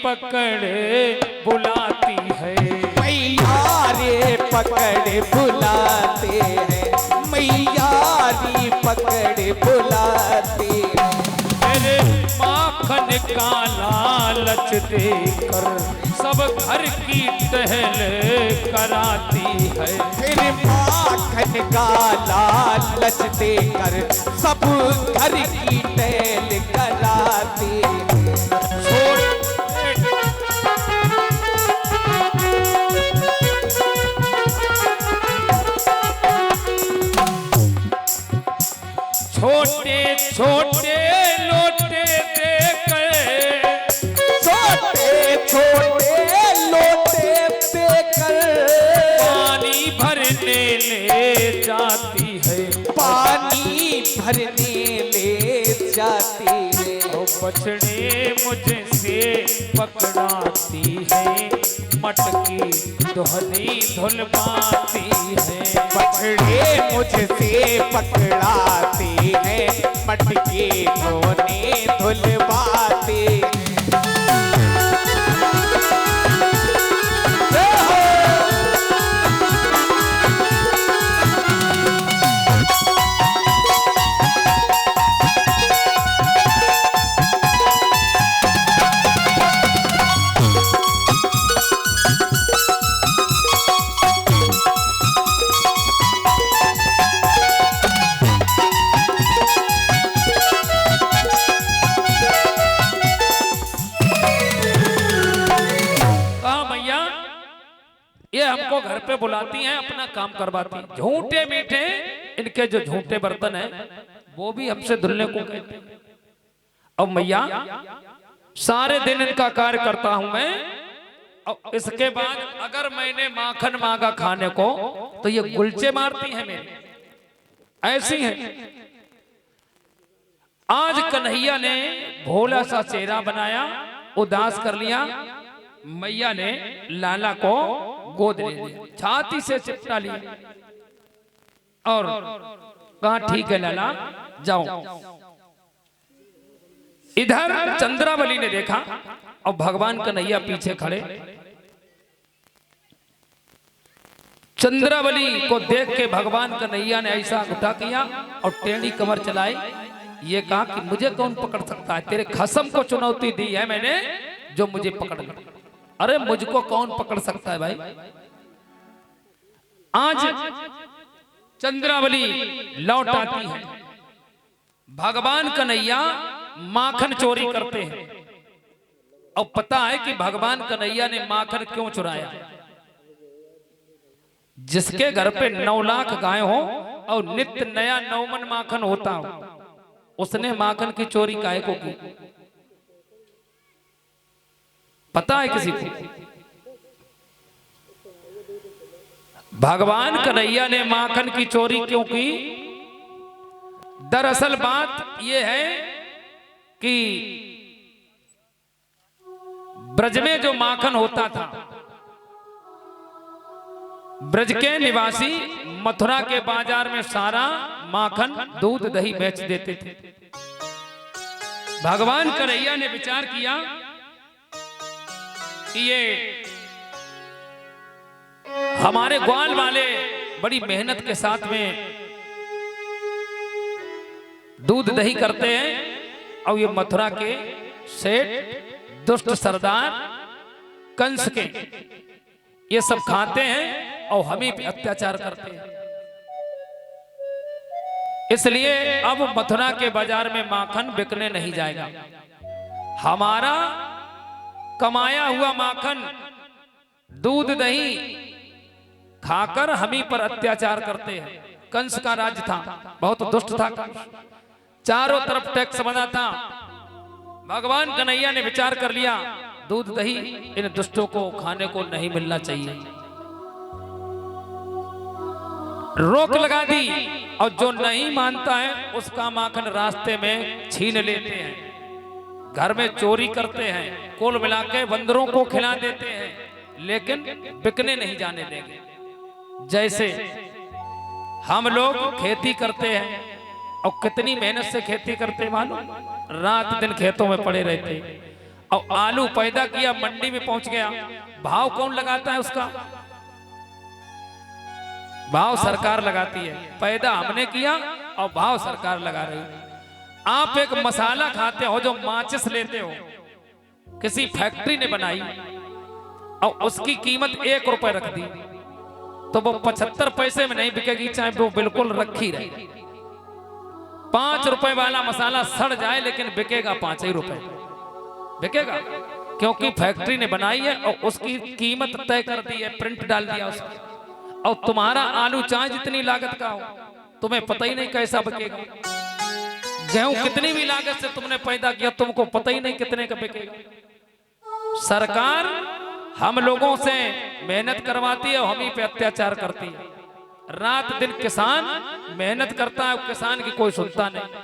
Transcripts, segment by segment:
पकड़े बुलाती है। मैया रे पकड़ बुलाते हैं, मैया री पकड़ बुलाते हैं। मेरे माखन का लालच देकर सब घर की टहल कराती है। फिर माखन का लालच देकर सब घर की टहल कराती है। छोटे छोटे लोटे देकर, छोटे छोटे लोटे देकर पानी भरने ले जाती है। पानी भरने ले जाती है। और बछड़े मुझसे पकड़ाती है, मटकी दोहनी धुलवाती है। बछड़े मुझसे पकड़ाते हैं, मटके धोने धुलवाते। ये हमको घर पे बुलाती हैं, अपना काम करवाती हैं। झूठे मीठे इनके जो झूठे बर्तन हैं वो भी हमसे धुलने को कहते हैं। अब मैया सारे दिन इनका कार्य करता हूं मैं, और इसके बाद अगर मैंने माखन मांगा खाने को तो ये गुलचे मारती हैं मेरे, ऐसी हैं। आज कन्हैया ने भोला सा चेहरा बनाया, उदास कर लिया। मैया ने लाला को गोद ले लिया, छाती से चिपटा लिया और कहा ठीक है लाला जाओ। इधर चंद्रावली ने देखा और भगवान कन्हैया पीछे खड़े। चंद्रावली को देख के भगवान कन्हैया ने ऐसा उठा किया और टेढ़ी कमर चलाई। ये कहा कि मुझे कौन पकड़ सकता है, तेरे खसम को चुनौती दी है मैंने जो मुझे पकड़ ले। अरे मुझको कौन पकड़ सकता है भाई। आज चंद्रावली लौट आती है, भगवान कन्हैया माखन चोरी करते हैं। अब पता है कि भगवान कन्हैया ने माखन क्यों चुराया। जिसके घर पे 9 लाख गाय हो और नित्य नया 9 मन माखन होता हो, उसने माखन की चोरी काहे को की, पता है किसी को? भगवान कन्हैया ने माखन की चोरी क्यों की? दरअसल बात यह है कि ब्रज में जो माखन होता था, ब्रज के निवासी मथुरा के बाजार में सारा माखन दूध दही बेच देते थे। भगवान कन्हैया ने विचार किया कि ये हमारे ग्वाल वाले बड़ी मेहनत के साथ में दूध दही करते हैं और ये मथुरा के सेठ दुष्ट सरदार कंस के ये सब खाते हैं और हमें भी अत्याचार करते हैं। इसलिए अब मथुरा के बाजार में माखन बिकने नहीं जाएगा। हमारा कमाया हुआ माखन दूध दही खाकर हम ही पर अत्याचार करते हैं। कंस का राज था, बहुत दुष्ट था कंस, चारों तरफ टैक्स बना था। भगवान कन्हैया ने विचार कर लिया दूध दही इन दुष्टों को खाने को नहीं मिलना चाहिए, रोक लगा दी। और जो नहीं मानता है उसका माखन रास्ते में छीन लेते हैं, घर में चोरी करते हैं, कुल मिला के बंदरों को खिला देते हैं, लेकिन बिकने नहीं जाने देंगे। जैसे हम लोग खेती करते हैं और कितनी मेहनत से खेती करते मालूम, रात दिन खेतों में पड़े रहते और आलू पैदा किया, मंडी में पहुंच गया, भाव कौन लगाता है उसका? भाव सरकार लगाती है। पैदा हमने किया और भाव सरकार लगा रही है। आप एक मसाला खाते हो जो माचिस लेते हो, किसी फैक्ट्री ने बनाई और उसकी कीमत 1 रुपए रख दी, तो वो 75 पैसे में नहीं बिकेगी, चाहे वो बिल्कुल रखी रहे। 5 रुपए वाला मसाला सड़ जाए लेकिन बिकेगा 5 ही रुपए बिकेगा, क्योंकि फैक्ट्री ने बनाई है और उसकी कीमत तय कर दी है, प्रिंट डाल दिया उसका। और तुम्हारा आलू चाहे जितनी लागत का हो, तुम्हें पता ही नहीं कैसा बिकेगा। गेहूं कितनी भी लागत से तुमने पैदा किया, तुमको पता ही नहीं कितने का बिकेगा। सरकार हम लोगों से मेहनत करवाती है और हम ही पे अत्याचार करती है। रात दिन किसान मेहनत करता है, किसान की कोई सुनता नहीं।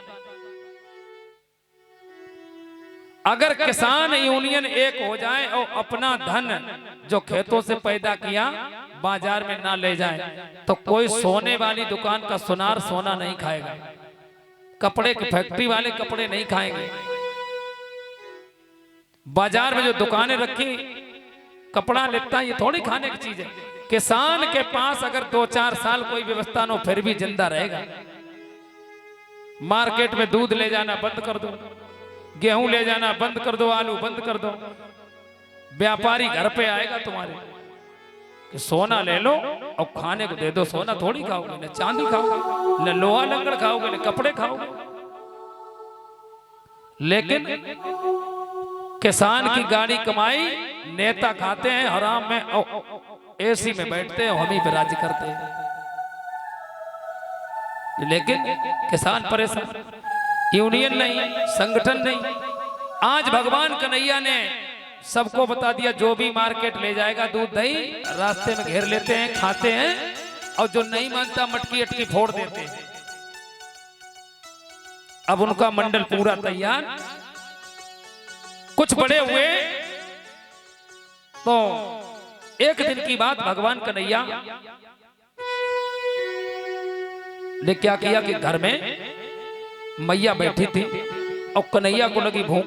अगर किसान यूनियन एक हो जाए और अपना धन जो खेतों से पैदा किया बाजार में ना ले जाए, तो कोई सोने वाली दुकान का सुनार सोना नहीं खाएगा, कपड़े की फैक्ट्री वाले कपड़े नहीं खाएंगे। बाजार में जो दुकानें रखी कपड़ा लेता, ये थोड़ी खाने की चीज है। किसान के पास अगर 2-4 साल कोई व्यवस्था न हो फिर भी जिंदा रहेगा। मार्केट में दूध ले जाना बंद कर दो, गेहूं ले जाना बंद कर दो, आलू बंद कर दो, व्यापारी घर पे आएगा तुम्हारे कि सोना ले लो और खाने को दे दो। सोना थोड़ी खाओगे, न चांदी खाओगे, न लोहा लंगड़ खाओगे, न कपड़े खाओगे। लेकिन किसान की गाड़ी कमाई नेता खाते हैं हराम में और एसी में बैठते हैं, हम ही पे राज करते हैं। लेकिन किसान परेशान, यूनियन नहीं, संगठन नहीं। आज भगवान कन्हैया ने सबको बता दिया, जो भी मार्केट ले जाएगा दूध दही रास्ते में घेर लेते हैं, खाते हैं, और जो नहीं मानता मटकी अटकी फोड़ देते हैं। अब उनका मंडल पूरा तैयार। कुछ बड़े हुए तो एक दिन की बात, भगवान कन्हैया ने क्या किया कि घर में मैया बैठी थी और कन्हैया को लगी भूख।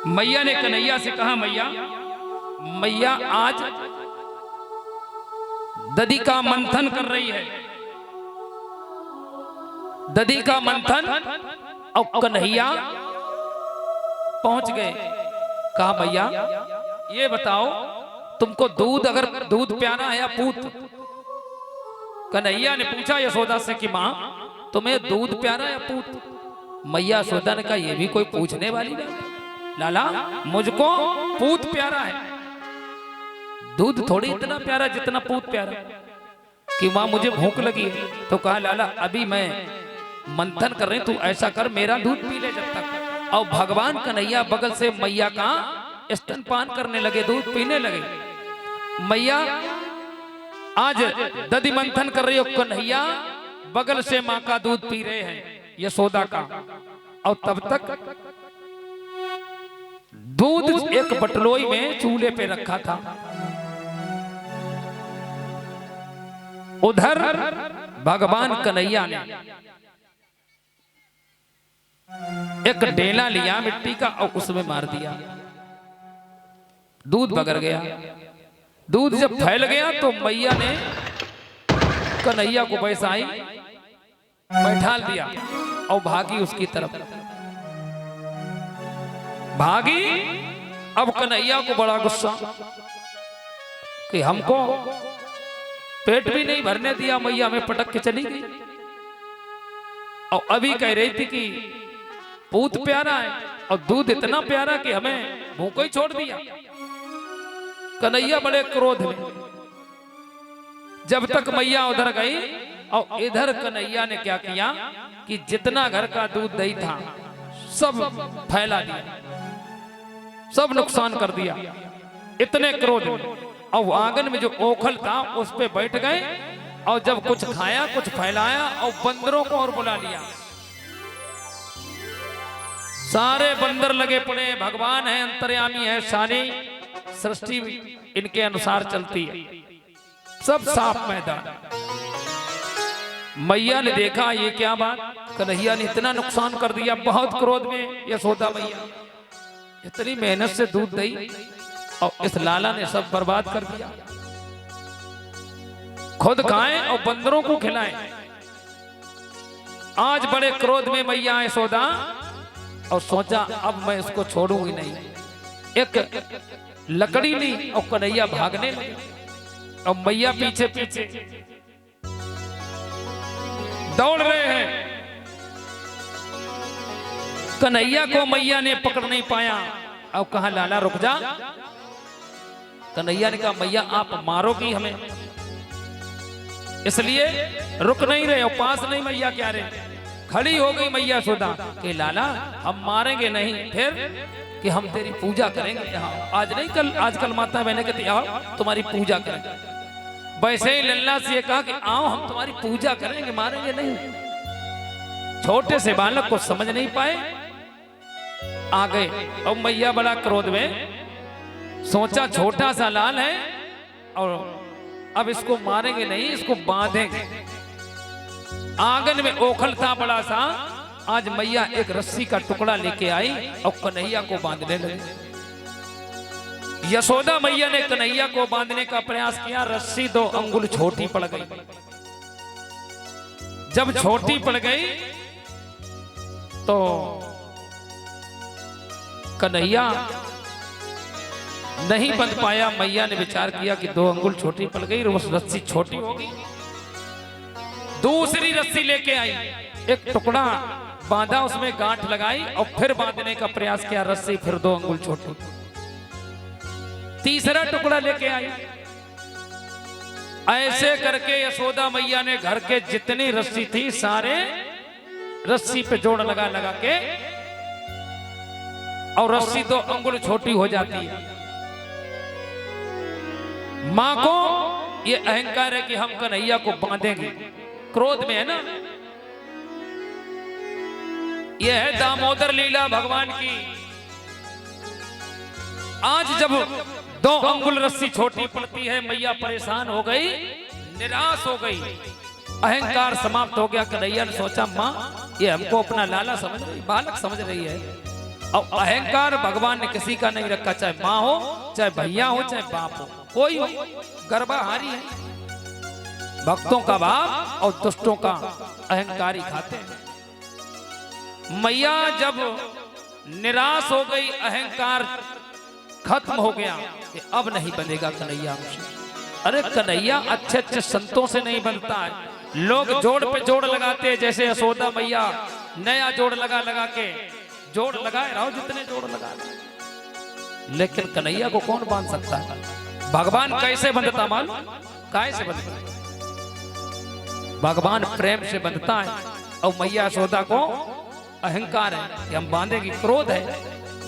मैया ने कन्हैया से कहा, मैया आज दधी का मंथन कर रही है। दधी का मंथन। और कन्हैया पहुंच गए। कहा, मैया ये बताओ तुमको दूध, अगर दूध प्याना है या पूत? कन्हैया ने पूछा यशोदा से कि मां तुम्हें दूध प्यारा या पूत? मैया यशोदा ने कहा, ये भी कोई पूछने वाली बात? लाला मुझको पूत प्यारा है, दूध थोड़ी इतना प्यारा जितना पूत प्यारा। कि मां मुझे भूख लगी है। तो कहा, लाला अभी मैं मंथन कर रही, तू ऐसा कर मेरा दूध पी ले जब तक। और भगवान कन्हैया बगल से मैया का स्तनपान करने लगे, दूध पीने लगे। मैया आज दधी मंथन कर रही हो, कन्हैया बगल से मां का दूध पी रहे हैं, यशोदा का। और तब तक दूध एक बटलोई में चूल्हे पे रखा था। उधर भगवान कन्हैया ने एक डेला लिया मिट्टी का और उसमें मार दिया, दूध बगर गया। दूध जब फैल गया तो मैया ने कन्हैया को बैसाई, बैठाल दिया और भागी उसकी तरफ। भागी। अब कन्हैया को बड़ा गुस्सा कि हमको पेट भी नहीं भरने दिया, मैया हमें पटक के चली गई। और अभी कह रही थी कि पूत प्यारा है और दूध इतना प्यारा कि हमें भूखा ही छोड़ दिया। कन्हैया बड़े क्रोध में। जब तक मैया उधर गई और इधर कन्हैया ने क्या किया कि जितना घर का दूध दही था सब फैला दिया, सब नुकसान कर दिया। इतने क्रोध में और आंगन में जो ओखल था उस पे बैठ गए और जब कुछ खाया कुछ फैलाया और बंदरों को और बुला लिया। सारे बंदर लगे पड़े। भगवान है, अंतर्यामी है, सारी सृष्टि इनके अनुसार चलती है। सब साफ मैदान। मैया ने देखा ये क्या बात, कन्हैया ने इतना नुकसान कर दिया। बहुत क्रोध में यशोदा मैया इतनी मेहनत से दूध दी और इस लाला ने सब बर्बाद कर दिया। खुद खाएं और बंदरों को खिलाएं। आज बड़े क्रोध में मैया यशोदा और सोचा अब मैं इसको छोड़ूंगी नहीं। एक लकड़ी ली और कन्हैया भागने लगे और मैया पीछे पीछे दौड़ रहे हैं। कन्हैया को मैया ने पकड़ नहीं पाया। अब कहा लाला रुक जा। कन्हैया ने कहा मैया आप मारोगी हमें, इसलिए रुक नहीं रहे और पास नहीं मैया क्या रहे। खड़ी हो गई मैया यशोदा कि लाला हम मारेंगे नहीं, फिर कि हम तेरी पूजा करेंगे यहाँ। आज नहीं कल, आजकल माता बहने कहती आओ तुम्हारी पूजा करेंगे। वैसे ही लल्ला से ये कहा कि आओ हम तुम्हारी पूजा करेंगे, मारेंगे नहीं। छोटे से बालक को समझ नहीं पाए, आ गए। और मैया बड़ा क्रोध में सोचा छोटा सा लाल है और अब इसको मारेंगे नहीं, इसको बांधेंगे। आंगन में ओखल था बड़ा सा। आज मैया एक रस्सी का टुकड़ा लेके आई और कन्हैया को बांधने लगी। यशोदा मैया ने कन्हैया को बांधने का प्रयास किया। रस्सी 2 अंगुल छोटी पड़ गई। जब छोटी पड़ गई तो कन्हैया नहीं बंध पाया। मैया ने विचार किया कि 2 अंगुल छोटी पड़ गई, रस्सी छोटी होगी। दूसरी रस्सी लेके आई, एक टुकड़ा बांधा, उसमें गांठ लगाई और फिर बांधने का प्रयास किया। रस्सी फिर 2 अंगुल छोटी। तीसरा टुकड़ा लेके आई। ऐसे करके यशोदा मैया ने घर के जितनी रस्सी थी सारे रस्सी पे जोड़ लगा लगा के, और रस्सी 2 अंगुल छोटी हो जाती है। मां को ये अहंकार है कि हम कन्हैया को बांधेंगे। क्रोध में है ना। यह है दामोदर लीला भगवान की। आज जब 2 अंगुल रस्सी छोटी पड़ती है, मैया परेशान हो गई, निराश हो गई, अहंकार समाप्त हो गया। कन्हैया ने सोचा मां ये हमको अपना लाला समझ रही, बालक समझ रही है। और अहंकार भगवान ने किसी का नहीं रखा, चाहे मां हो, चाहे भैया हो, चाहे बाप हो, कोई हो, गर्भाहारी है। भक्तों का भाव और दुष्टों का अहंकारी खाते हैं। मैया जब निराश हो गई, अहंकार खत्म हो गया कि अब नहीं बनेगा कन्हैया मुझसे। अरे कन्हैया अच्छे अच्छे संतों से नहीं बनता है। लोग जोड़ पे जोड़ लगाते हैं, जैसे यशोदा मैया नया जोड़ लगा लगा के जोड़ लगाए रहो जितने जोड़ लगा, लेकिन कन्हैया को कौन बांध सकता है। भगवान कैसे बंधता मालूम? कैसे बंधता? भगवान प्रेम से बंधता है। और मैया यशोदा को अहंकार है कि हम बांधेगी। क्रोध है,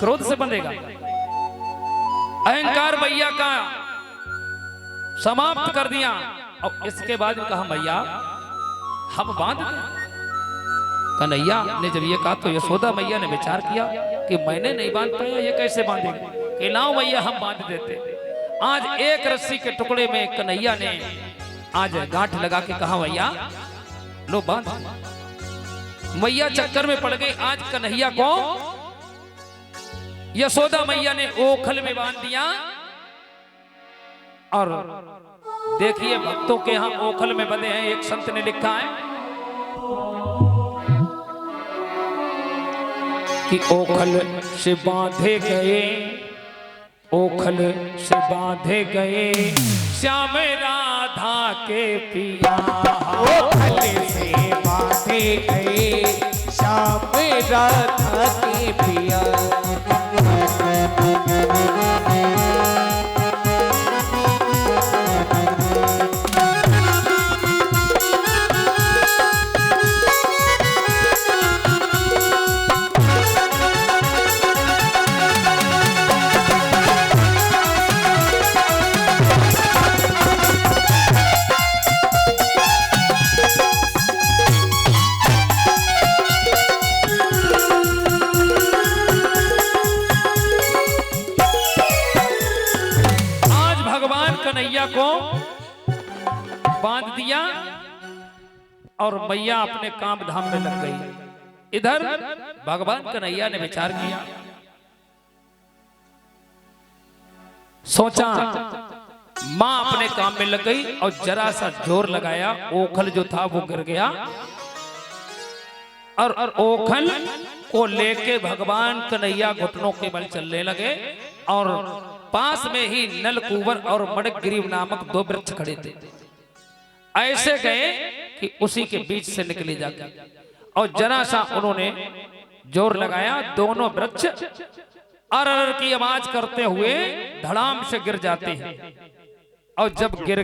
क्रोध से बंधेगा। अहंकार मैया का समाप्त कर दिया। और इसके बाद कहा मैया हम बांध दें। कन्हैया ने जब ये कहा तो यशोदा मैया ने विचार किया कि मैंने नहीं बांध पाया, ये कैसे बांधेंगे। कि लाओ मैया हम बांध देते। आज एक रस्सी के टुकड़े में कन्हैया ने आज गांठ लगा के कहा मैया लो बांध। मैया चक्कर में पड़ गई। आज कन्हैया को यशोदा मैया ने ओखल में बांध दिया। और देखिए भक्तों के यहां ओखल में बंधे हैं। एक संत ने लिखा है कि ओखल से बांधे गए, ओखल से बांधे गए श्याम राधा के पिया। ओखल से बांधे गए श्याम राधा के पिया। कन्हैया को बांध दिया और मैया अपने काम धाम में लग गई। इधर भगवान कन्हैया ने विचार किया, सोचा मां अपने काम में लग गई और जरा सा जोर लगाया, ओखल जो था वो गिर गया और ओखल को लेके भगवान कन्हैया घुटनों के बल चलने लगे और पास में ही नलकूबर और मड़ग्रीव नामक दो वृक्ष खड़े थे। ऐसे गए कि उसी के बीच से निकले जाके और जरा सा उन्होंने जोर लगाया, दोनों वृक्ष अर की आवाज करते हुए धड़ाम से गिर जाते हैं और जब गिर